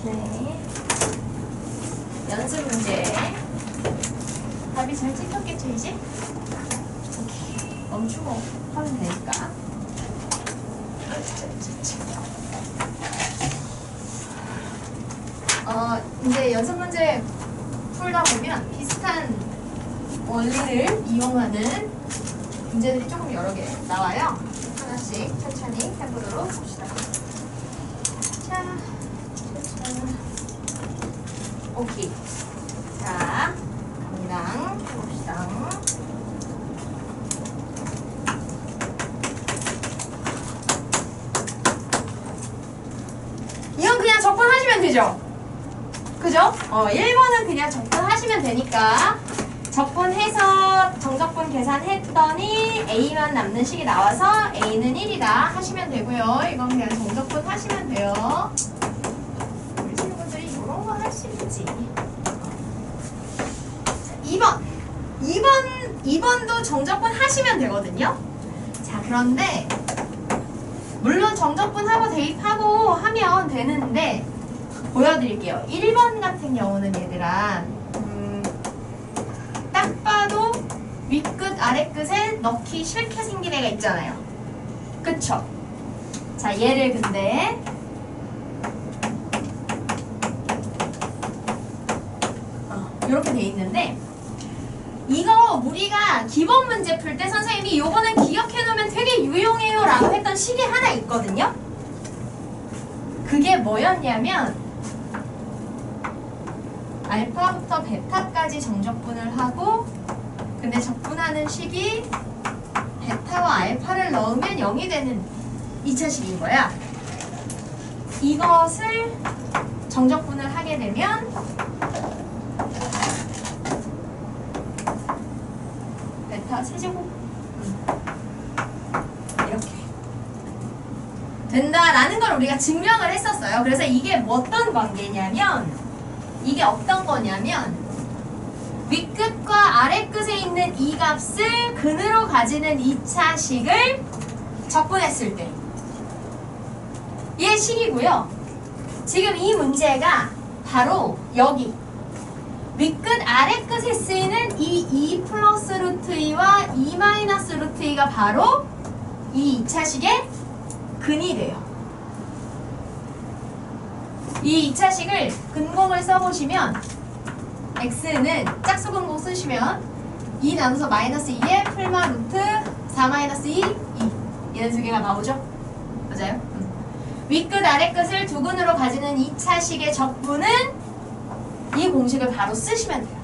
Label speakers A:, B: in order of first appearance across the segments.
A: 네. 연습 문제. 답이 잘 찍혔겠죠, 이제? 오케이. 멈추고 하면 되니까. 이제 연습 문제 풀다 보면 비슷한 원리를 이용하는 문제들이 조금 여러 개 나와요. 하나씩 천천히 해보도록 합시다. 자, 오케이. 자, 갑니다. 해봅시다. 이건 그냥 접근하시면 되죠? 그죠? 1번은 그냥 접근하시면 되니까 적분해서 정적분 계산했더니 A만 남는 식이 나와서 A는 1이다 하시면 되고요. 이건 그냥 정적분 하시면 돼요. 우리 친구들이 이런 거 할 수 있지. 자, 2번도 정적분 하시면 되거든요. 자, 그런데 물론 정적분하고 대입하고 하면 되는데 보여드릴게요. 1번 같은 경우는 얘들아 딱 봐도 윗끝 아랫끝에 넣기 싫게 생긴 애가 있잖아요. 그쵸? 자, 얘를 근데 이렇게 돼 있는데 이거 우리가 기본 문제 풀 때 선생님이 요거는 기억해 놓으면 되게 유용해요 라고 했던 식이 하나 있거든요. 그게 뭐였냐면 알파부터 베타까지 정적분을 하고 근데 적분하는 식이 베타와 알파를 넣으면 0이 되는 2차식인 거야. 이것을 정적분을 하게 되면 베타 세제곱 이렇게 된다라는 걸 우리가 증명을 했었어요. 그래서 이게 어떤 관계냐면 이게 어떤 거냐면 윗끝과 아랫끝에 있는 이 값을 근으로 가지는 2차식을 적분했을 때 얘 식이고요. 지금 이 문제가 바로 여기 윗끝 아랫끝에 쓰이는 이 2 플러스 루트 2와 2 마이너스 루트 2가 바로 이 2차식의 근이 돼요. 이 2차식을 근공을 써보시면 x는 짝수근공 쓰시면 2 나눠서 마이너스 2에 풀마 루트 4 마이너스 2, 2 이런 두 개가 나오죠? 맞아요? 윗끝 아랫끝을 두 근으로 가지는 2차식의 적분은 이 공식을 바로 쓰시면 돼요.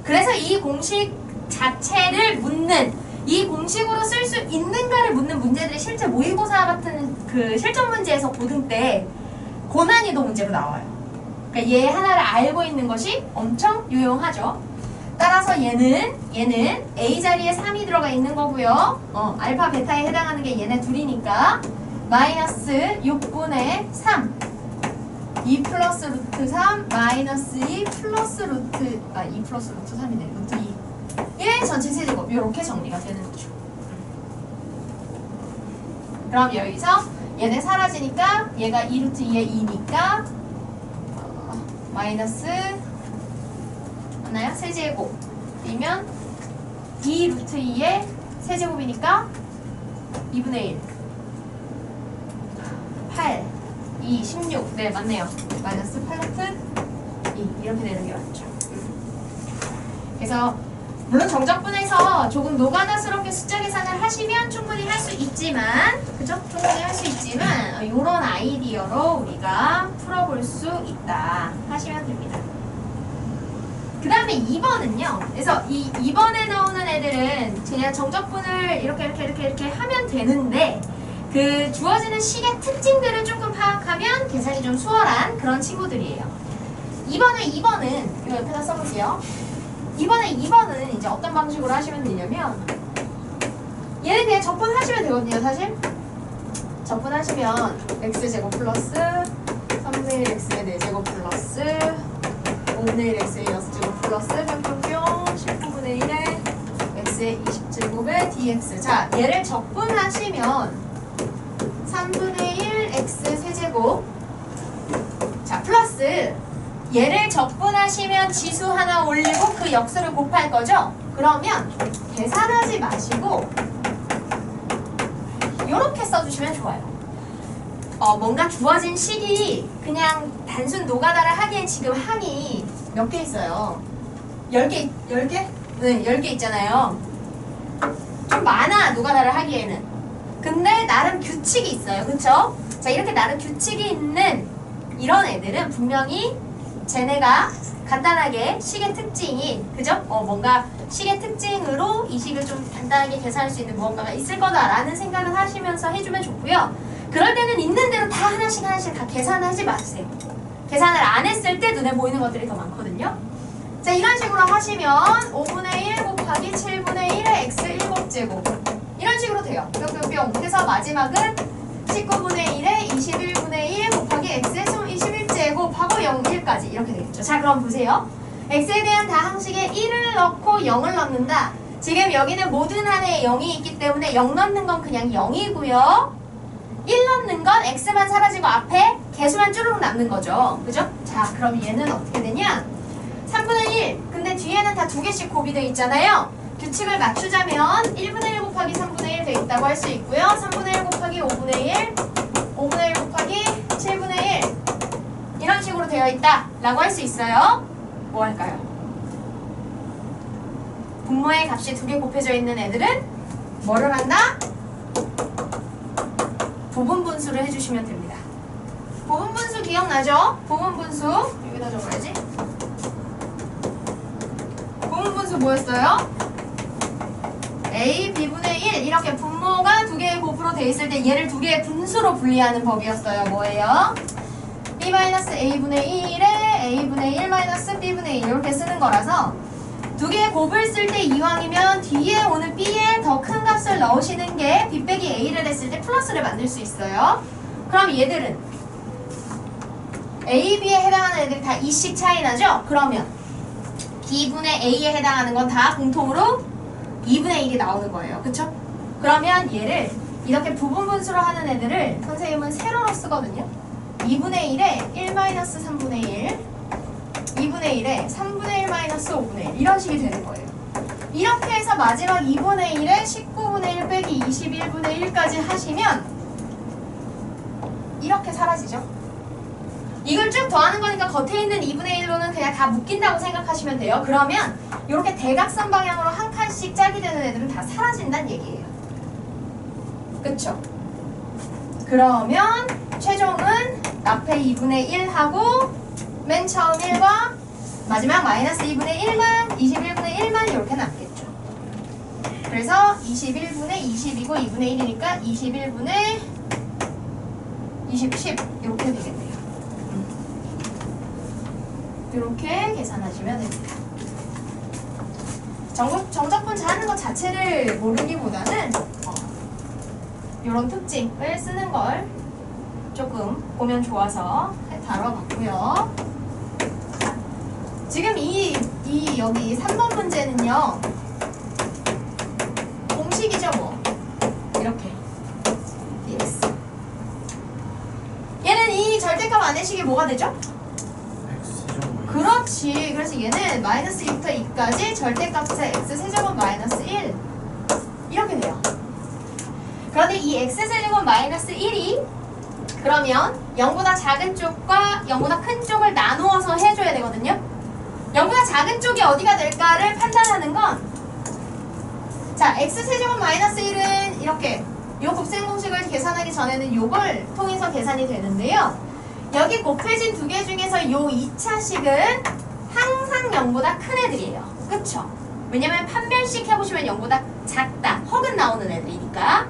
A: 그래서 이 공식 자체를 묻는 이 공식으로 쓸 수 있는가를 묻는 문제들이 실제 모의고사 같은 그 실전 문제에서 고등 때 고난이도 문제로 나와요. 그러니까 얘 하나를 알고 있는 것이 엄청 유용하죠. 따라서 얘는 A 자리에 3이 들어가 있는 거고요. 알파 베타에 해당하는 게 얘네 둘이니까 마이너스 6분의 3 2 플러스 루트 3 마이너스 2 플러스 루트 2 플러스 루트 3이네. 루트 2 1 전체 세제곱 이렇게 정리가 되는 거죠. 그럼 여기서 얘네 사라지니까 얘가 2루트 2의 2니까 마이너스 맞나요? 세제곱이면 2루트 2의 세제곱이니까 2분의 1 8 2 16 네 맞네요. 마이너스 8루트 2 이렇게 되는 게 맞죠. 그래서 물론 정적분해서 조금 노가다스럽게 숫자 계산을 하시면 충분히 할 수 있지만 그죠? 충분히 할 수 있지만 이런 아이디어로 우리가 풀어볼 수 있다 하시면 됩니다. 그 다음에 2번은요. 그래서 이 2번에 나오는 애들은 그냥 정적분을 이렇게 하면 되는데 그 주어지는 식의 특징들을 조금 파악하면 계산이 좀 수월한 그런 친구들이에요. 2번은 이거 옆에다 써볼게요. 2번은 이제 어떤 방식으로 하시면 되냐면 얘는 그냥 적분하시면 되거든요. 사실 적분하시면 x제곱 플러스 3분의 1 x의 4제곱 플러스 5분의 1 x의 6제곱 플러스 평평평 19분의 1의 x의 20제곱의 dx. 자, 얘를 적분하시면 3분의 1 x 세제곱 x 얘를 적분하시면 지수 하나 올리고 그 역수를 곱할 거죠? 그러면 계산하지 마시고 이렇게 써주시면 좋아요. 뭔가 주어진 식이 그냥 단순 노가다를 하기엔 지금 항이 몇 개 있어요? 10개? 10개? 네, 10개 있잖아요. 좀 많아, 노가다를 하기에는. 근데 나름 규칙이 있어요. 그쵸? 자, 이렇게 나름 규칙이 있는 이런 애들은 분명히 쟤네가 간단하게 식의 특징이, 그죠? 뭔가 식의 특징으로 이 식을 좀 간단하게 계산할 수 있는 무언가가 있을 거다라는 생각을 하시면서 해주면 좋고요. 그럴 때는 있는 대로 다 하나씩 다 계산하지 마세요. 계산을 안 했을 때 눈에 보이는 것들이 더 많거든요. 자, 이런 식으로 하시면 5분의 1 곱하기 7분의 1의 x 7제곱 이런 식으로 돼요. 뿅뿅뿅. 그래서 마지막은 19분의 1에 21분의 1 곱하기 x의 21제곱하고 0, 1까지 이렇게 되겠죠. 자, 그럼 보세요. x에 대한 다항식에 1을 넣고 0을 넣는다. 지금 여기는 모든 한에 0이 있기 때문에 0 넣는 건 그냥 0이고요. 1 넣는 건 x만 사라지고 앞에 개수만 쭈르륵 남는 거죠. 그죠? 자, 그럼 얘는 어떻게 되냐? 3분의 1. 근데 뒤에는 다 2개씩 곱이 되어 있잖아요. 규칙을 맞추자면 1분의 1 곱하기 3분의 1 되어 있다고 할 수 있고요. 3분의 1 곱하기 5분의 1, 5분의 1 곱하기 7분의 1 이런 식으로 되어 있다 라고 할 수 있어요. 뭐 할까요? 분모의 값이 2개 곱해져 있는 애들은 뭐를 한다? 부분분수를 해주시면 됩니다. 부분분수 기억나죠? 부분분수 여기다 적어야지. 부분분수 뭐였어요? a, b분의 1 이렇게 분모가 2개의 곱으로 돼 있을 때 얘를 2개의 분수로 분리하는 법이었어요. 뭐예요? b-a분의 1에 a분의 1 b분의 1 이렇게 쓰는 거라서 2개의 곱을 쓸 때 이왕이면 뒤에 오는 b에 더 큰 값을 넣으시는 게 b 빼기 a를 했을 때 플러스를 만들 수 있어요. 그럼 얘들은 a, b에 해당하는 애들이 다 2씩 차이 나죠? 그러면 b분의 a에 해당하는 건 다 공통으로 2분의 1이 나오는 거예요. 그쵸? 그러면 얘를 이렇게 부분분수로 하는 애들을 선생님은 세로로 쓰거든요. 2분의 1에 1-3분의 1 2분의 1에 3분의 1-5분의 1 이런 식이 되는 거예요. 이렇게 해서 마지막 2분의 1에 19분의 1 빼기 21분의 1까지 하시면 이렇게 사라지죠. 이걸 쭉 더하는 거니까 겉에 있는 2분의 1로는 그냥 다 묶인다고 생각하시면 돼요. 그러면 이렇게 대각선 방향으로 한 칸씩 짝이 되는 애들은 다 사라진다는 얘기예요. 그쵸? 그러면 최종은 앞에 2분의 1하고 맨 처음 1과 마지막 마이너스 2분의 1만 21분의 1만 이렇게 남겠죠. 그래서 21분의 20이고 2분의 1이니까 21분의 20, 10 이렇게 되겠네요. 이렇게 계산하시면 됩니다. 정적분 잘하는 것 자체를 모르기보다는 이런 특징을 쓰는 걸 조금 보면 좋아서 다뤄봤고요. 지금 여기 3번 문제는요. 공식이죠 뭐. 이렇게 dx. 얘는 이 절대값 안내식이 뭐가 되죠? 그렇지. 그래서 얘는 마이너스 2부터 2까지 절대값의 x 세제곱 마이너스 1 이렇게 돼요. 그런데 이 x 세제곱 마이너스 1이 그러면 0보다 작은 쪽과 0보다 큰 쪽을 나누어서 해줘야 되거든요. 0보다 작은 쪽이 어디가 될까를 판단하는 건 자, x 세제곱 마이너스 1은 이렇게 요 곱셈 공식을 계산하기 전에는 요걸 통해서 계산이 되는데요. 여기 곱해진 2개 중에서 요 2차식은 항상 0보다 큰 애들이에요. 그쵸? 왜냐면 판별식 해보시면 0보다 작다, 혹은 나오는 애들이니까.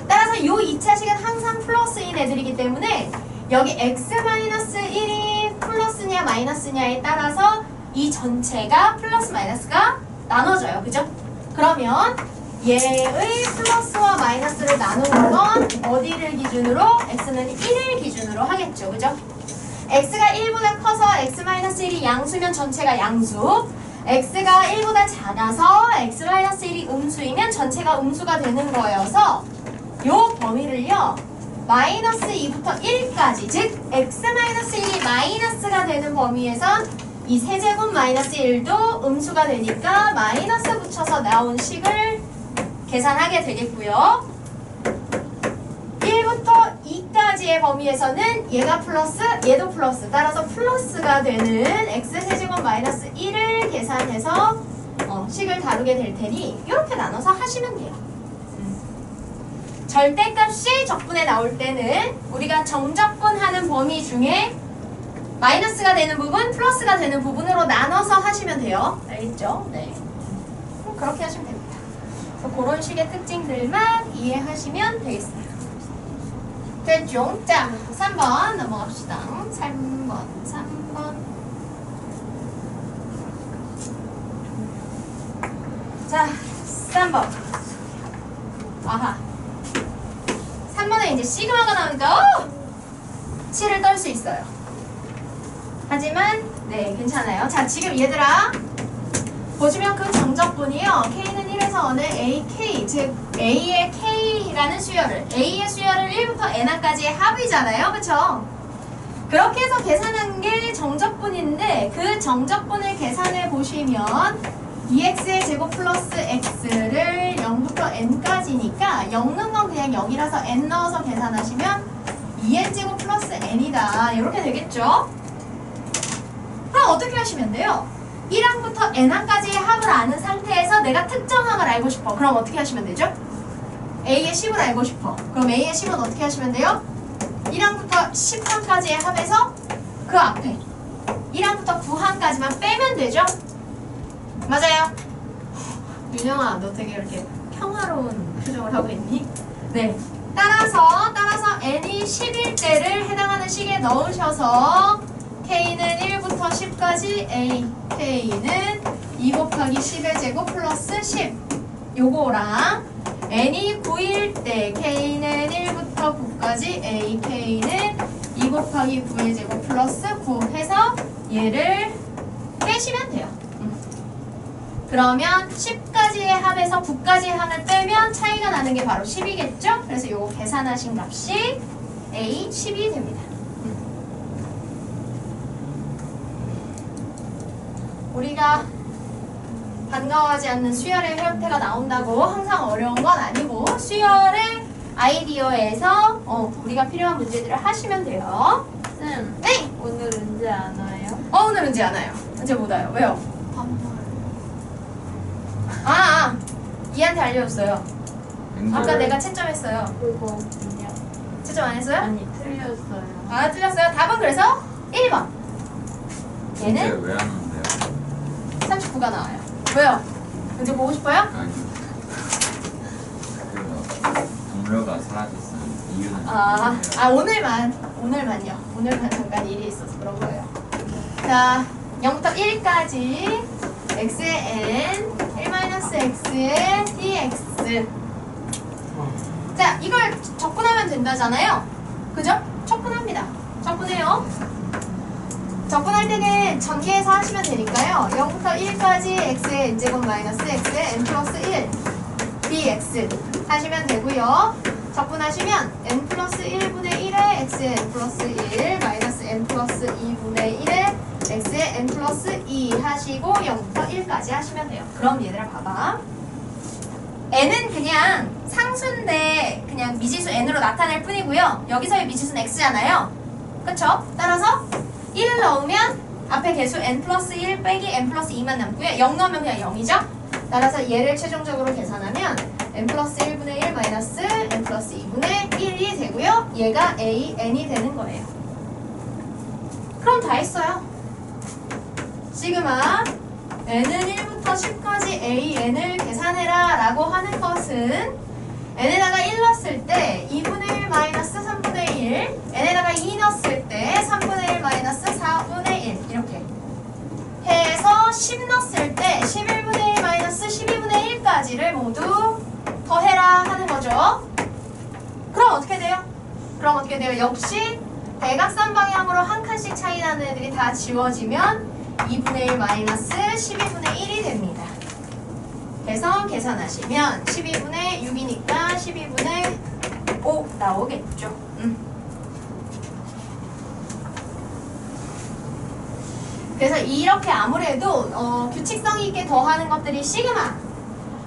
A: 따라서 요 2차식은 항상 플러스인 애들이기 때문에 여기 x-1이 플러스냐 마이너스냐에 따라서 이 전체가 플러스 마이너스가 나눠져요. 그죠? 그러면 얘의 플러스와 마이너스를 나누는 건 어디를 기준으로? x는 1을 기준으로 하겠죠. 그죠? x가 1보다 커서 x-1이 양수면 전체가 양수, x가 1보다 작아서 x-1이 음수이면 전체가 음수가 되는 거여서 요 범위를요 마이너스 2부터 1까지, 즉 x-1이 마이너스가 되는 범위에서 이 세제곱 마이너스 1도 음수가 되니까 마이너스 붙여서 나온 식을 계산하게 되겠고요. 1부터 2까지의 범위에서는 얘가 플러스, 얘도 플러스, 따라서 플러스가 되는 x세제곱 마이너스 1을 계산해서 식을 다루게 될 테니 이렇게 나눠서 하시면 돼요. 절대값이 적분에 나올 때는 우리가 정적분하는 범위 중에 마이너스가 되는 부분, 플러스가 되는 부분으로 나눠서 하시면 돼요. 알겠죠? 네. 그렇게 하시면 됩니다. 그래서 그런 식의 특징들만 이해하시면 되겠습니다. 됐죠? 자, 3번 넘어갑시다. 3번. 자, 3번. 아하. 3번에 이제 시그마가 나오니까 7을 떨 수 있어요. 하지만 네, 괜찮아요. 자, 지금 얘들아 보시면 그 정적분이요. K는 1에서 어느 AK, 즉 A의 K라는 수열을, A의 수열을 1부터 N까지의 합이잖아요. 그쵸? 그렇게 해서 계산한 게 정적분인데 그 정적분을 계산해 보시면 2x의 제곱 플러스 x를 0부터 n까지니까 0 넣은 건 그냥 0이라서 n 넣어서 계산하시면 2n 제곱 플러스 n이다. 이렇게 되겠죠? 그럼 어떻게 하시면 돼요? 1항부터 n항까지의 합을 아는 상태에서 내가 특정항을 알고 싶어. 그럼 어떻게 하시면 되죠? A의 10을 알고 싶어. 그럼 A의 10은 어떻게 하시면 돼요? 1항부터 10항까지의 합에서 그 앞에 1항부터 9항까지만 빼면 되죠? 맞아요? 윤영아, 너 되게 이렇게 평화로운 표정을 하고 있니? 네. 따라서 n이 10일 때를 해당하는 식에 넣으셔서 K는 1부터 10까지 A, K는 2 곱하기 10의 제곱 플러스 10 요거랑 n이 9일 때 K는 1부터 9까지 A, K는 2 곱하기 9의 제곱 플러스 9 해서 얘를 빼시면 돼요. 그러면 10까지의 합에서 9까지의 합을 빼면 차이가 나는 게 바로 10이겠죠? 그래서 요거 계산하신 값이 A 10이 됩니다. 우리가 반가워하지 않는 수열의 형태가 나온다고 항상 어려운 건 아니고 수열의 아이디어에서 우리가 필요한 문제들을 하시면 돼요. 네!
B: 오늘 은지 안 와요?
A: 오늘 은지 안 와요. 이제 못 와요. 왜요? 이한테 알려줬어요. 아까 내가 채점했어요.
B: 그거 그냥
A: 채점 안 했어요?
B: 아니 틀렸어요.
A: 틀렸어요. 답은 그래서 1번. 얘는
C: 왜 안 오는데요?
A: 39가 나와요. 왜요? 이제 보고 싶어요?
C: 아니 동료가 사라졌어요. 이유는
A: 오늘만요. 오늘만 잠깐 일이 있어서 그런 거예요. 자, 0부터 1까지 x의 n 1-x의 dx. 자, 이걸 적분하면 된다잖아요. 그죠? 적분합니다. 적분해요. 적분할 때는 전개해서 하시면 되니까요. 0부터 1까지 x의 n제곱 마이너스 x의 n 플러스 1 dx 하시면 되고요. 적분하시면 n 플러스 1분의 1에 x의 n 플러스 1 마이너스 n 플러스 2분의 1에 x의 n 플러스 2 하시고 0부터 1까지 하시면 돼요. 그럼 얘들아 봐봐. n은 그냥 상수인데 그냥 미지수 n으로 나타낼 뿐이고요. 여기서의 미지수는 x잖아요. 그쵸? 따라서 1을 넣으면 앞에 개수 n 플러스 1 빼기 n 플러스 2만 남고요. 0 넣으면 그냥 0이죠? 따라서 얘를 최종적으로 계산하면 n 플러스 1분의 1 마이너스 n 플러스 2분의 1이 되고요. 얘가 a, n이 되는 거예요. 그럼 다 했어요. 시그마 n은 1부터 10까지 a, n을 계산해라 라고 하는 것은 n에다가 1 넣었을 때 2분의 1 마이너스 3분의 1 n에다가 2 넣었을 때 3분의 1 마이너스 4분의 1 이렇게 해서 10 넣었을 때 11분의 1 마이너스 12분의 1까지를 모두 더해라 하는 거죠. 그럼 어떻게 돼요? 역시 대각선 방향으로 한 칸씩 차이 나는 애들이 다 지워지면 2분의 1 마이너스 12분의 1이 됩니다. 그래서 계산하시면 12분의 6이니까 12분의 5 나오겠죠. 그래서 이렇게 아무래도 규칙성 있게 더하는 것들이 시그마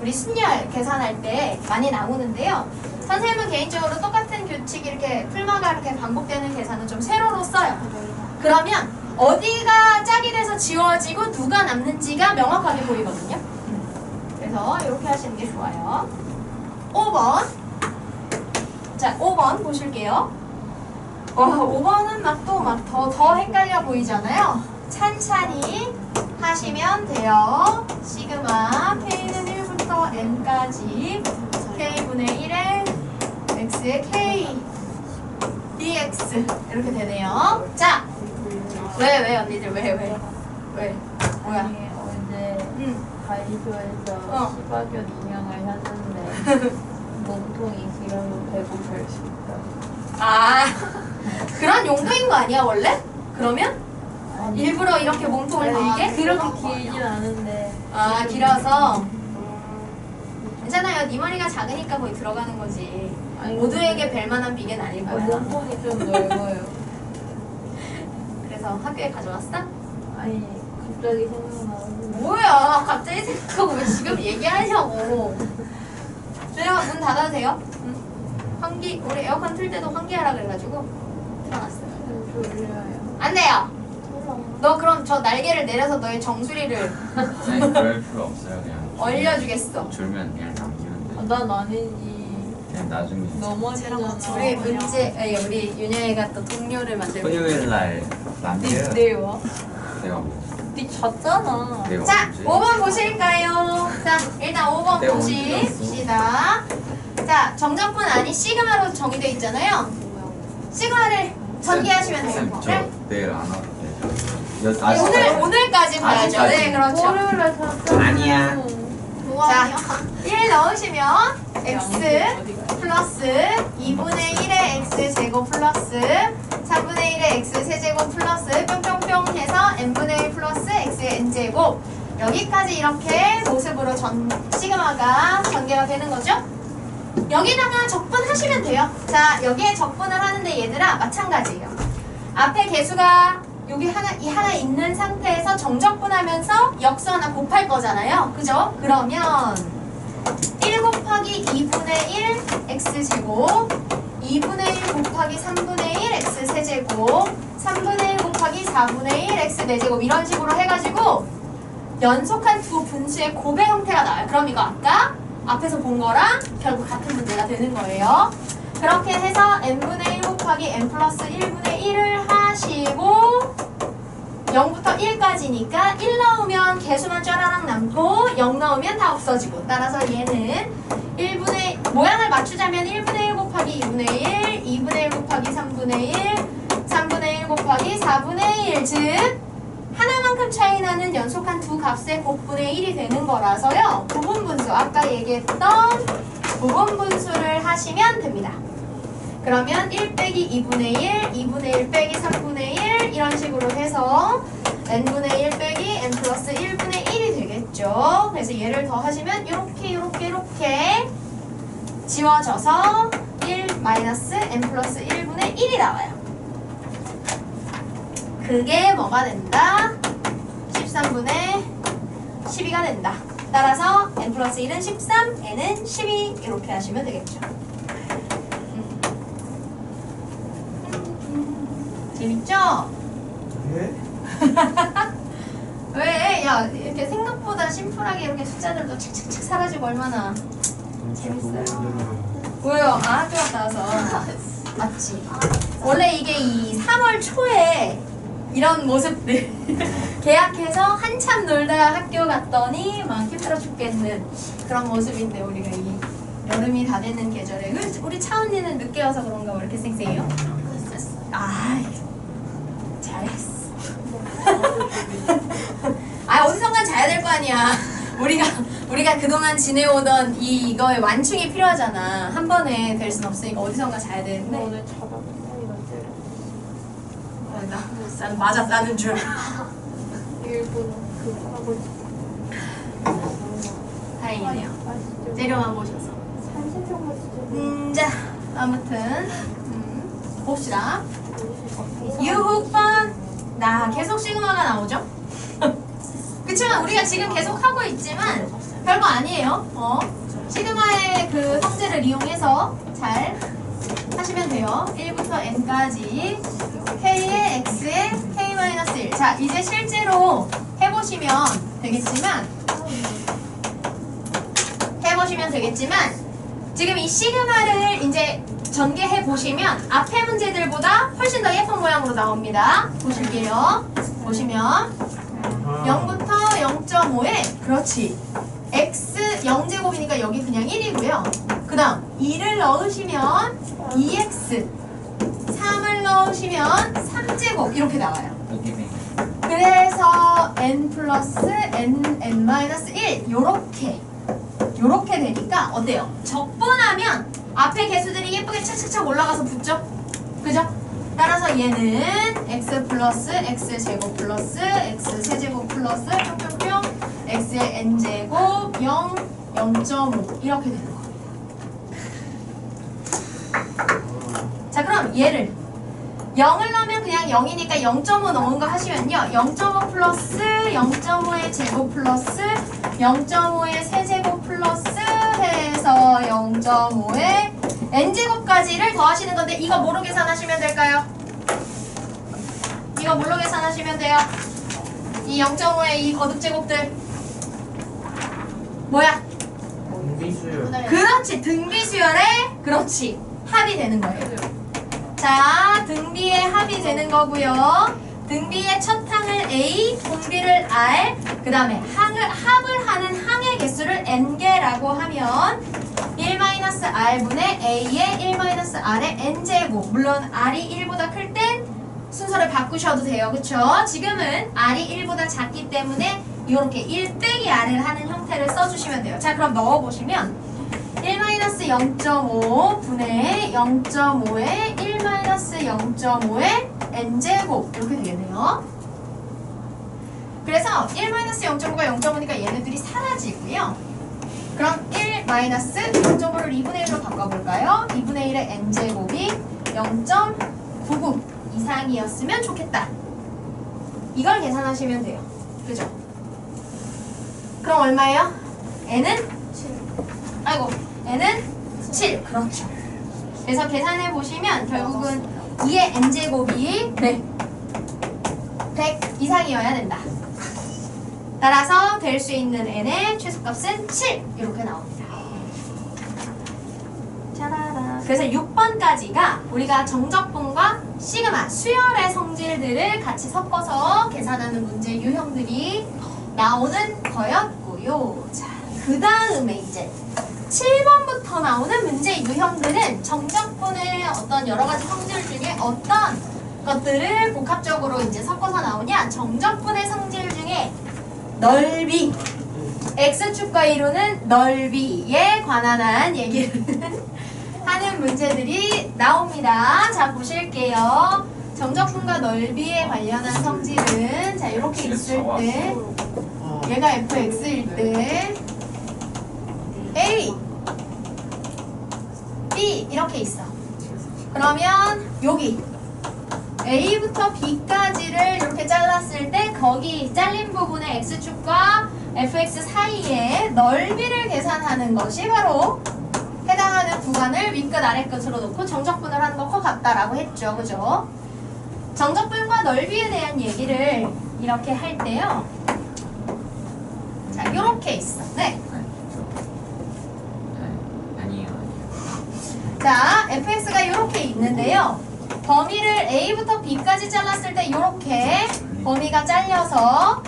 A: 우리 순열 계산할 때 많이 나오는데요. 선생님은 개인적으로 똑같은 규칙 이렇게 풀마가 이렇게 반복되는 계산은 좀 세로로 써요. 그러면 어디가 짝이 돼서 지워지고 누가 남는지가 명확하게 보이거든요. 그래서 이렇게 하시는 게 좋아요. 5번. 자, 5번 보실게요. 5번은 더 헷갈려 보이잖아요. 찬찬히 하시면 돼요. 시그마 K는 1부터 N까지 K분의 1에 X의 K dx 이렇게 되네요. 자, 왜 언니들 왜? 뭐야?
B: 아니, 어제 다이소에서 시바견 인형을 샀는데 몸통이 길어서 배고 별 수 있다.
A: 아, 그런 용도인 거 아니야 원래? 그러면?
B: 아니,
A: 일부러 이렇게 몸통을 들게?
B: 그렇게 길진 않은데.
A: 아, 길어서 괜찮아요. 네 머리가 작으니까 거의 들어가는 거지.
B: 아니,
A: 모두에게 뵐만한 비계는 아닐 거야.
B: 몸통이 좀 넓어요.
A: 그래서 학교에 가져왔어?
B: 아니, 갑자기 생각나서.
A: 뭐야, 갑자기 생각하고 왜 지금 얘기하냐고. 주영아, 문 닫아도 돼요? 응. 환기, 우리 에어컨 틀 때도 환기하라 그래가지고 틀어놨어요.
B: 좀 졸려요.
A: 안 돼요. 너 그럼 저 날개를 내려서 너의 정수리를
C: 아니 그럴 필요 없어요. 그냥
A: 얼려주겠어.
C: 줄면 그냥 남기면 돼.
B: 난 아니지.
C: 그냥 나중에
B: 넘어지잖아.
A: 우리 윤영이가 또 동료를 만들고.
C: 토요일 날 남겨요.
B: 내일 와?
C: 내가 뭐
B: 네 잤잖아.
C: 내가
A: 자,
C: 언제?
A: 5번 보실까요? 자, 일단 5번
C: 내가
A: 보십시다. 자, 정적분 아니 시그마로 정의되어 있잖아요. 시그마를 전개하시면 돼요.
C: 쌤, 저 내일 안 와도 돼요.
A: 네, 오늘까지 봐야죠.
C: 아직까지.
A: 네, 그렇죠.
B: 월요일에 잤잖아.
C: 아니야.
A: 자, 1 넣으시면 x 플러스 2분의 1의 x 제곱 플러스 3분의 1의 x 세제곱 플러스 뿅뿅뿅 해서 n분의 1 플러스 x의 n제곱 여기까지 이렇게 모습으로 시그마가 전개가 되는 거죠. 여기다가 적분하시면 돼요. 자, 여기에 적분을 하는데 얘들아 마찬가지예요. 앞에 개수가 여기 하나 있는 상태에서 정적분하면서 역수 하나 곱할 거잖아요. 그죠? 그러면 1 곱하기 2분의 1 x제곱 2분의 1 곱하기 3분의 1 x 세제곱 3분의 1 곱하기 4분의 1 x 4제곱 이런 식으로 해가지고 연속한 두 분수의 곱의 형태가 나와요. 그럼 이거 아까 앞에서 본 거랑 결국 같은 문제가 되는 거예요. 그렇게 해서 n분의 1 곱하기 n 플러스 1분의 1을 하시고 0부터 1까지니까 1 넣으면 개수만 쫘라락 남고 0 넣으면 다 없어지고 따라서 얘는 1분의 모양을 맞추자면 1분의 1 곱하기 2분의 1 2분의 1 곱하기 3분의 1 3분의 1 곱하기 4분의 1 즉 하나만큼 차이 나는 연속한 두 값의 곱분의 1이 되는 거라서요. 부분분수 아까 얘기했던 부분분수를 하시면 됩니다. 그러면 1 빼기 2분의 1, 2분의 1 빼기 3분의 1 이런 식으로 해서 n분의 1 빼기 n 플러스 1분의 1이 되겠죠. 그래서 얘를 더하시면 이렇게 지워져서 1 마이너스 n 플러스 1분의 1이 나와요. 그게 뭐가 된다? 13분의 12가 된다. 따라서 n 플러스 1은 13, n은 12 이렇게 하시면 되겠죠. 재밌죠?
D: 네?
A: 왜? 야, 이렇게 생각보다 심플하게 이렇게 숫자들도 착착착 사라지고 얼마나 재밌어요. 왜요? 아, 학교 갔다 와서. 맞지? 원래 이게 이 3월 초에 이런 모습들 계약해서 한참 놀다가 학교 갔더니 막 힘들어 죽겠는 그런 모습인데 우리가 이 여름이 다 되는 계절에 우리 차은이는 늦게 와서 그런가 왜 이렇게 쌩쌩해요? 아, 잘했어. 아, 어디선가 자야 될 거 아니야. 우리가 그동안 지내오던 이거의 완충이 필요하잖아. 한 번에 될 순 없으니까 어디선가 자야 되는데.
B: 오늘 자다 생각이
A: 난 맞았다는 줄.
B: 일부러 그거 하고
A: 다행이네요. 내려만 보셔서.
B: 산신령 같이
A: 자, 아무튼 봅시다. 유혹번 나 계속 시그마가 나오죠? 그치만 우리가 지금 계속 하고 있지만 별거 아니에요. 시그마의 그 성질을 이용해서 잘 하시면 돼요. 1부터 n까지 k의 x의 k-1. 자, 이제 실제로 해보시면 되겠지만 지금 이 시그마를 이제 전개해 보시면 앞에 문제들보다 훨씬 더 예쁜 모양으로 나옵니다. 보실게요. 보시면 0부터 0.5에 그렇지. x 0제곱이니까 여기 그냥 1이고요. 그 다음 2를 넣으시면 2x 3을 넣으시면 3제곱 이렇게 나와요. 그래서 n 플러스 n 마이너스 1 요렇게 되니까 어때요? 적분하면 앞에 개수들이 예쁘게 착착착 올라가서 붙죠? 그죠? 따라서 얘는 x 플러스 x제곱 플러스 x세제곱 플러스 뿅뿅뿅 x의 n제곱 0, 0.5 이렇게 되는 겁니다. 자, 그럼 얘를 0을 넣으면 그냥 0이니까 0.5 넣은 거 하시면요. 0.5 플러스 0.5의 제곱 플러스 0.5의 세제곱 플러스 해서 0.5의 n제곱까지를 더하시는 건데 이거 뭐로 계산하시면 될까요? 이거 뭘로 계산하시면 돼요? 이 0.5의 이 거듭제곱들 뭐야?
C: 등비수열.
A: 그렇지, 등비수열의 그렇지 합이 되는 거예요. 자, 등비의 합이 되는 거고요. 등비의 첫 항을 A, 공비를 R, 그 다음에 합을 하는 항의 개수를 n개라고 하면 1-r분의 A의 1-r의 n제곱. 물론 R이 1보다 클 땐 순서를 바꾸셔도 돼요. 그쵸? 지금은 R이 1보다 작기 때문에 이렇게 1 빼기 R을 하는 형태를 써주시면 돼요. 자, 그럼 넣어보시면 1-0.5 분의 0.5의 1-0.5의 n제곱 이렇게 되겠네요. 그래서 1-0.5가 0.5니까 얘네들이 사라지고요. 그럼 1-0.5를 2분의 1로 바꿔볼까요? 2분의 1의 n제곱이 0.99 이상이었으면 좋겠다. 이걸 계산하시면 돼요. 그죠? 그럼 얼마예요? n은 7. 아이고, n은 7. 그렇죠. 그래서 계산해 보시면 결국은 2의 n제곱이 100 이상이어야 된다. 따라서 될 수 있는 n의 최소값은 7 이렇게 나옵니다. 짜라라. 그래서 6번까지가 우리가 정적분과 시그마, 수열의 성질들을 같이 섞어서 계산하는 문제 유형들이 나오는 거였고요. 자, 그 다음에 이제 7번부터 나오는 문제 유형들은 정적분의 어떤 여러 가지 성질 중에 어떤 것들을 복합적으로 이제 섞어서 나오냐? 정적분의 성질 중에 넓이, x축과 이루는 넓이에 관한 얘기를 하는 문제들이 나옵니다. 자, 보실게요. 정적분과 넓이에 관련한 성질은 자, 이렇게 있을 때 얘가 fx일 때 a, b 이렇게 있어. 그러면 여기 a부터 b까지를 이렇게 잘랐을 때 거기 잘린 부분의 x축과 fx 사이에 넓이를 계산하는 것이 바로 해당하는 구간을 윗끝 아래끝으로 놓고 정적분을 하는 것과 같다라고 했죠. 그죠? 정적분과 넓이에 대한 얘기를 이렇게 할 때요. 자, 요렇게 있어. 네.
C: 아니에요.
A: 자, fx가 이렇게 있는데요. 범위를 a부터 b까지 잘랐을 때 이렇게 범위가 잘려서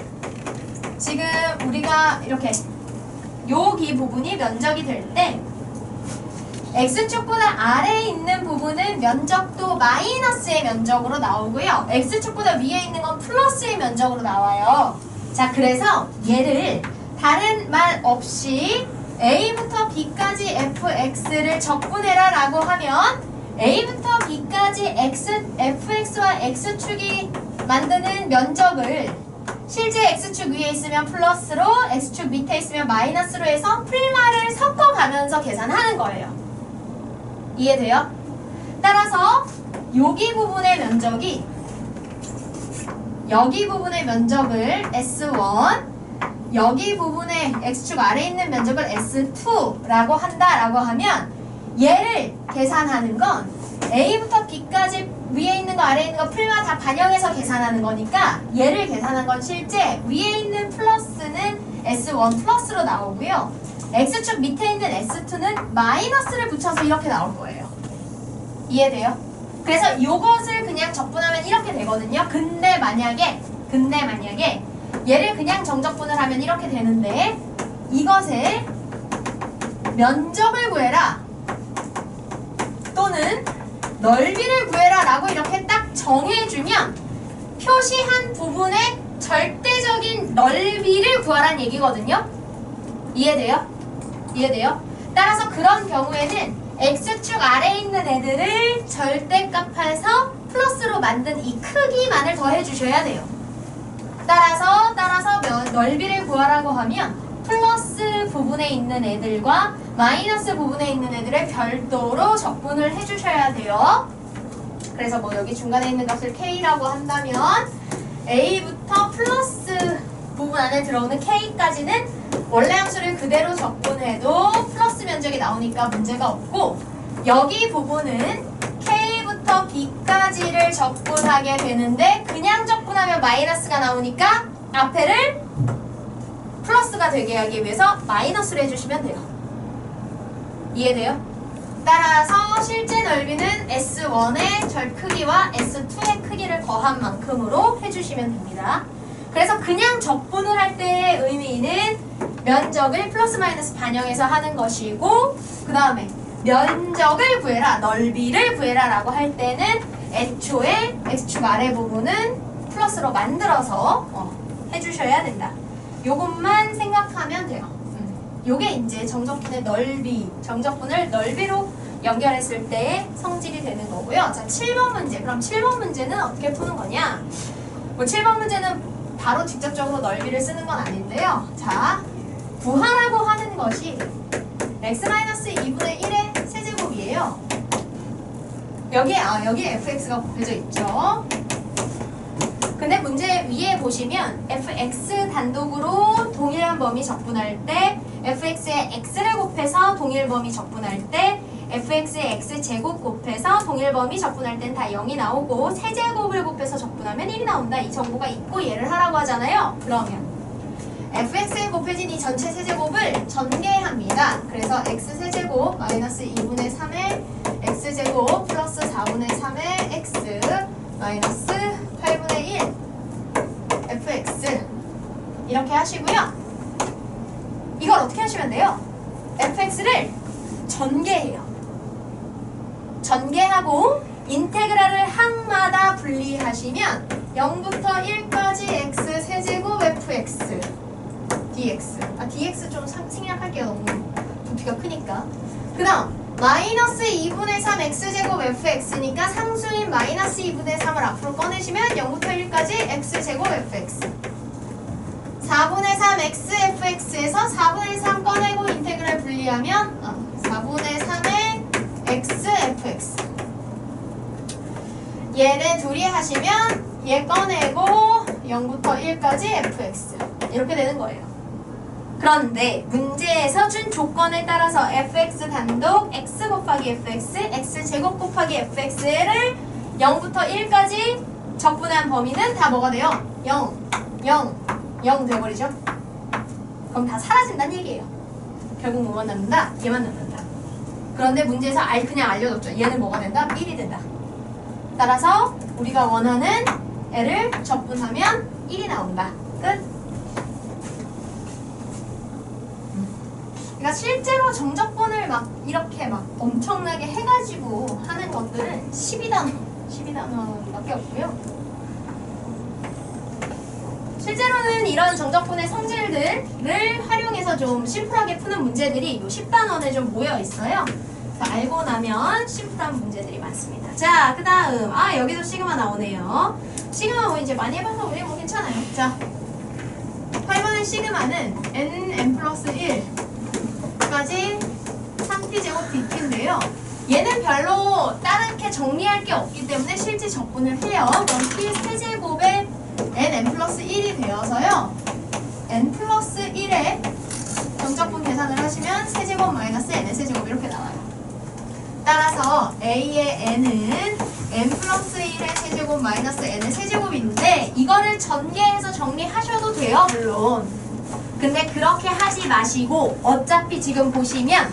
A: 지금 우리가 이렇게 여기 부분이 면적이 될 때 x축보다 아래에 있는 부분은 면적도 마이너스의 면적으로 나오고요. x축보다 위에 있는 건 플러스의 면적으로 나와요. 자, 그래서 얘를 다른 말 없이 a부터 b까지 fx를 적분해라 라고 하면 a부터 b까지 fx와 x축이 만드는 면적을 실제 x축 위에 있으면 플러스로 x축 밑에 있으면 마이너스로 해서 풀마를 섞어가면서 계산하는 거예요. 이해돼요? 따라서 여기 부분의 면적이 여기 부분의 면적을 S1, 여기 부분의 X축 아래에 있는 면적을 S2라고 한다라고 하면 얘를 계산하는 건 A부터 B까지 위에 있는 거 아래에 있는 거 풀마 다 반영해서 계산하는 거니까 얘를 계산한 건 실제 위에 있는 플러스는 S1 플러스로 나오고요. X축 밑에 있는 S2는 마이너스를 붙여서 이렇게 나올 거예요. 이해돼요? 그래서 이것을 그냥 적분하면 이렇게 되거든요. 근데 만약에 얘를 그냥 정적분을 하면 이렇게 되는데 이것을 면적을 구해라 또는 넓이를 구해라 라고 이렇게 딱 정해주면 표시한 부분의 절대적인 넓이를 구하라는 얘기거든요. 이해돼요? 따라서 그런 경우에는 X축 아래에 있는 애들을 절대값해서 플러스로 만든 이 크기만을 더해주셔야 돼요. 따라서 넓이를 구하라고 하면 플러스 부분에 있는 애들과 마이너스 부분에 있는 애들을 별도로 적분을 해주셔야 돼요. 그래서 뭐 여기 중간에 있는 값을 K라고 한다면 A부터 플러스 부분 안에 들어오는 K까지는 원래 함수를 그대로 적분해도 플러스 면적이 나오니까 문제가 없고 여기 부분은 K부터 B까지를 적분하게 되는데 그냥 적분하면 마이너스가 나오니까 앞에를 플러스가 되게 하기 위해서 마이너스를 해주시면 돼요. 이해돼요? 따라서 실제 넓이는 S1의 절 크기와 S2의 크기를 더한 만큼으로 해주시면 됩니다. 그래서 그냥 적분을 할 때의 의미는 면적을 플러스 마이너스 반영해서 하는 것이고 그 다음에 면적을 구해라, 넓이를 구해라 라고 할 때는 애초에 X축 아래 부분은 플러스로 만들어서 해주셔야 된다. 요것만 생각하면 돼요. 요게 이제 정적분의 넓이, 정적분을 넓이로 연결했을 때의 성질이 되는 거고요. 자, 7번 문제. 그럼 7번 문제는 어떻게 푸는 거냐? 뭐 7번 문제는 바로 직접적으로 넓이를 쓰는 건 아닌데요. 자, 구하라고 하는 것이 x-2분의 1의 세제곱이에요. 여기 fx가 곱해져 있죠. 근데 문제 위에 보시면 fx 단독으로 동일한 범위 적분할 때 fx에 x를 곱해서 동일 범위 적분할 때 fx에 x제곱 곱해서 동일 범위 적분할 땐 다 0이 나오고 세제곱을 곱해서 적분하면 1이 나온다. 이 정보가 있고 얘를 하라고 하잖아요. 그러면 fx에 곱해진 이 전체 세제곱을 전개합니다. 그래서 x세제곱 마이너스 2분의 3의 x제곱 플러스 4분의 3의 x 마이너스 8분의 1 fx 이렇게 하시고요. 이걸 어떻게 하시면 돼요? fx를 전개해요. 전개하고 인테그랄을 항마다 분리하시면 0부터 1까지 x 세제곱 fx dx dx 좀 생략할게요. 너무 부피가 크니까. 그 다음 마이너스 2분의 3 x제곱 fx니까 상수인 마이너스 2분의 3을 앞으로 꺼내시면 0부터 1까지 x제곱 fx 4분의 3 xfx에서 4분의 3 꺼내고 인테그랄 분리하면 4분의 3의 xfx 얘네 둘이 하시면 얘 꺼내고 0부터 1까지 fx 이렇게 되는 거예요. 그런데 문제에서 준 조건에 따라서 fx 단독 x 곱하기 fx, x제곱 곱하기 fx를 0부터 1까지 적분한 범위는 다 뭐가 돼요? 0, 0, 0 돼버리죠? 그럼 다 사라진다는 얘기예요. 결국 뭐만 남는다? 얘만 남는다. 그런데 문제에서 그냥 알려줬죠. 얘는 뭐가 된다? 1이 된다. 따라서 우리가 원하는 애를 적분하면 1이 나온다. 끝. 그러니까 실제로 정적분을 막 이렇게 막 엄청나게 해가지고 하는 것들은 12단원밖에 없고요. 실제로는 이런 정적분의 성질들을 활용해서 좀 심플하게 푸는 문제들이 이 10단원에 좀 모여 있어요. 알고 나면 심플한 문제들이 많습니다. 자, 그 다음 여기도 시그마 나오네요. 시그마 뭐 이제 많이 해봐서 우리 뭐 괜찮아요. 자, 8번의 시그마는 n 플러스 1까지 3t제곱 dt인데요. 얘는 별로 다른 게 정리할 게 없기 때문에 실제 적분을 해요. 그럼 P 세제곱에 n 플러스 1이 되어서요. n 플러스 1에 정적분 계산을 하시면 세제곱 마이너스 n의 세제곱 이렇게 나와요. 따라서 a의 n은 n 플러스 1의 세제곱 마이너스 n의 세제곱인데 이거를 전개해서 정리하셔도 돼요. 물론. 근데 그렇게 하지 마시고 어차피 지금 보시면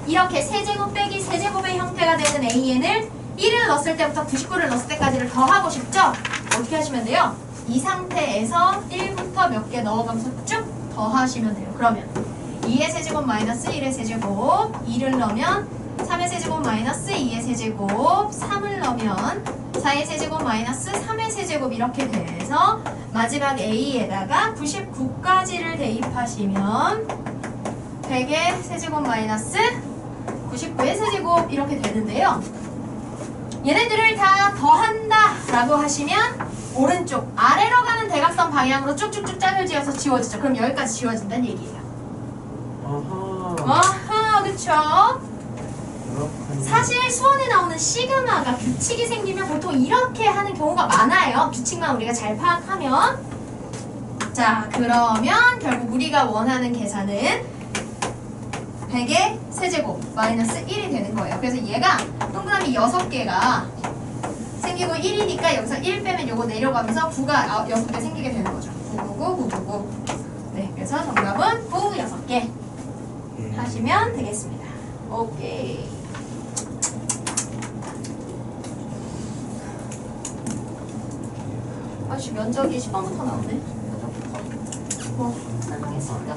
A: 이렇게 세제곱 빼기 세제곱의 형태가 되는 AN을 1을 넣었을 때부터 99를 넣었을 때까지를 더하고 싶죠? 어떻게 하시면 돼요? 이 상태에서 1부터 몇 개 넣어가면서 쭉 더하시면 돼요. 그러면 2의 세제곱 마이너스 1의 세제곱 2를 넣으면 3의 세제곱 마이너스 2의 세제곱 3을 넣으면 4의 세제곱 마이너스 3의 세제곱 이렇게 돼서 마지막 A에다가 99까지를 대입하시면 100의 세제곱 마이너스 99의 세제곱 이렇게 되는데요. 얘네들을 다 더한다 라고 하시면 오른쪽 아래로 가는 대각선 방향으로 쭉쭉쭉 짝을 지어서 지워지죠. 그럼 여기까지 지워진다는 얘기예요. 아하 그쵸? 사실 수원에 나오는 시그마가 규칙이 생기면 보통 이렇게 하는 경우가 많아요. 규칙만 우리가 잘 파악하면. 자 그러면 결국 우리가 원하는 계산은 100의 세제곱 마이너스 1이 되는 거예요. 그래서 얘가 동그라미 6개가 생기고 1이니까 여기서 1 빼면 요거 내려가면서 9가 6개 생기게 되는 거죠. 999, 999. 네, 그래서 정답은 9, 6개 하시면 되겠습니다. 오케이. 아씨 면적이 10번부터 나오네. 하겠습니다.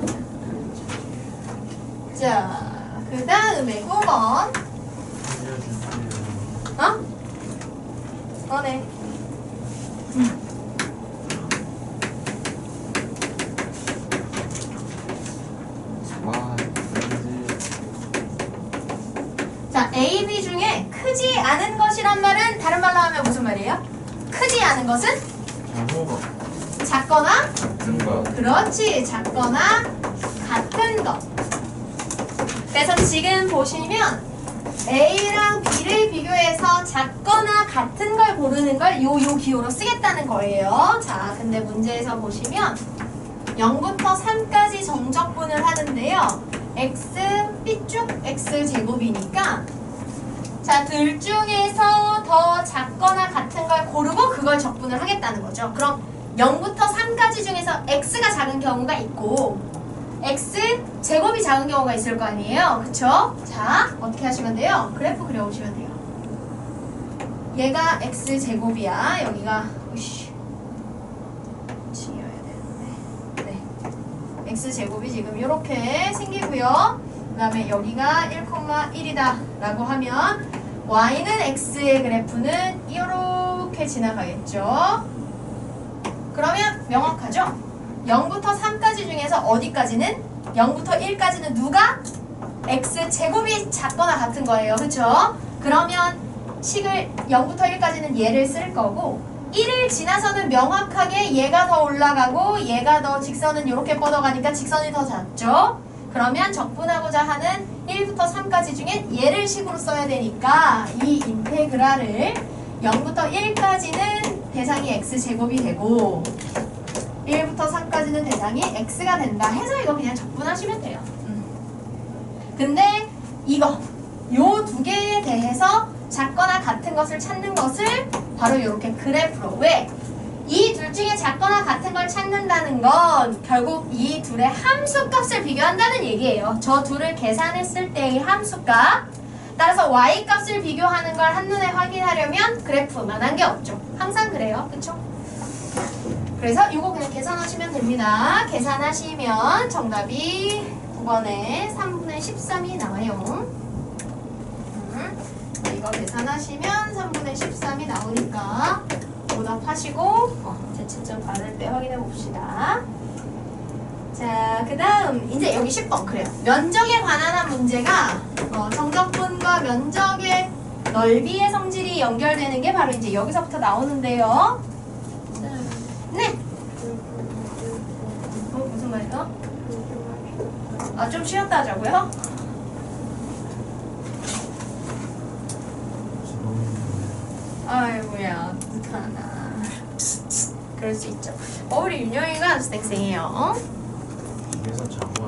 A: 자, 그 다음에 9번. 어? 꺼내. 자, A, B 중에 크지 않은 것이란 말은 다른 말로 하면 무슨 말이에요? 크지 않은 것은? 작거나?
C: 같은 거.
A: 그렇지, 작거나 같은 것. 그래서 지금 보시면 A랑 B를 비교해서 작거나 같은 걸 고르는 걸 요 기호로 쓰겠다는 거예요. 자, 근데 문제에서 보시면 0부터 3까지 정적분을 하는데요. X, B쭉 X 제곱이니까 자, 둘 중에서 더 작거나 같은 걸 고르고 그걸 적분을 하겠다는 거죠. 그럼 0부터 3까지 중에서 X가 작은 경우가 있고 X 제곱이 작은 경우가 있을 거 아니에요. 그쵸? 자, 어떻게 하시면 돼요? 그래프 그려오시면 돼요. 얘가 X 제곱이야. 여기가 지어야 되는데. 네. X 제곱이 지금 이렇게 생기고요. 그 다음에 여기가 1,1이다 라고 하면 Y는 X의 그래프는 이렇게 지나가겠죠. 그러면 명확하죠? 0부터 3까지 중에서 어디까지는? 0부터 1까지는 누가? X제곱이 작거나 같은 거예요. 그쵸? 그러면 식을 0부터 1까지는 얘를 쓸 거고 1을 지나서는 명확하게 얘가 더 올라가고 얘가 더 직선은 이렇게 뻗어가니까 직선이 더 작죠? 그러면 적분하고자 하는 1부터 3까지 중에 얘를 식으로 써야 되니까 이 인테그랄을 0부터 1까지는 대상이 X제곱이 되고 1부터 3까지는 대상이 X가 된다 해서 이거 그냥 적분하시면 돼요. 근데 이거 요 두 개에 대해서 작거나 같은 것을 찾는 것을 바로 이렇게 그래프로 왜? 이 둘 중에 작거나 같은 걸 찾는다는 건 결국 이 둘의 함수값을 비교한다는 얘기예요. 저 둘을 계산했을 때의 함수값. 따라서 y값을 비교하는 걸 한눈에 확인하려면 그래프만한 게 없죠. 항상 그래요. 그쵸? 그래서 이거 그냥 계산하시면 됩니다. 계산하시면 정답이 9번에 3분의 13이 나와요. 이거 계산하시면 3분의 13이 나오니까 오답하시고 제치점 받을 때 확인해 봅시다. 자, 그 다음 이제 여기 10번 그래요. 면적에 관한 한 문제가 정적분과 면적의 넓이의 성질이 연결되는 게 바로 이제 여기서부터 나오는데요. 네. 무슨 말이죠? 좀 쉬었다 하자고요? 아이고야 어떡하나. 그럴 수 있죠. 우리 윤영이가 쌩쌩해요.
C: 그래서 자고